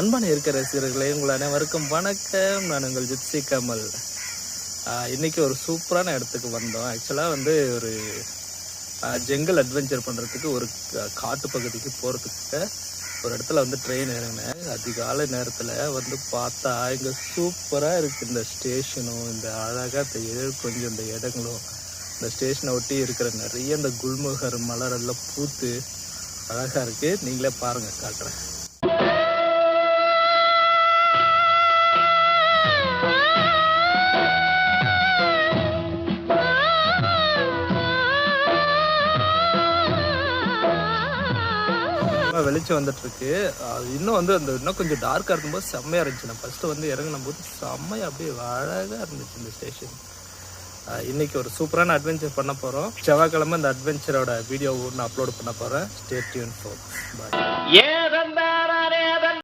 அன்பான இருக்கிற ரசிகர்களே, உங்கள் அனைவருக்கும் வணக்கம். நான் உங்கள் ஜிப்சி கமல். இன்னைக்கு ஒரு சூப்பரான இடத்துக்கு வந்தோம். ஆக்சுவலாக வந்து ஒரு ஜங்கல் அட்வென்ச்சர் பண்ணுறதுக்கு ஒரு காட்டு பகுதிக்கு போகிறதுக்கு ஒரு இடத்துல வந்து ட்ரெயின் இறங்கினேன். அதிகாலை நேரத்தில் வந்து பார்த்தா இங்கே சூப்பராக இருக்குது. இந்த ஸ்டேஷனும் இந்த அழகாக கொஞ்சம் இந்த இடங்களும் இந்த ஸ்டேஷனை ஒட்டி இருக்கிற நிறைய இந்த குல்முகர் மலர் எல்லாம் பூத்து அழகாக இருக்குது. நீங்களே பாருங்கள், காட்டுறேன். வெளிச்சம் வந்துட்டு இருக்கு. இன்னும் வந்து அந்த இன்னும் கொஞ்சம் டார்க்காக இருக்கும்போது செம்மையாக இருந்துச்சு. நான் ஃபர்ஸ்ட் வந்து இறங்கின போது செம்மையாக அப்படியே அழகாக இருந்துச்சு இந்த ஸ்டேஷன். இன்னைக்கு ஒரு சூப்பரான அட்வென்ச்சர் பண்ண போகிறோம். செவ்வாய்க்கிழமை இந்த அட்வென்ச்சரோட வீடியோ நான் அப்லோட் பண்ண போகிறேன். Stay tune for. பாய்.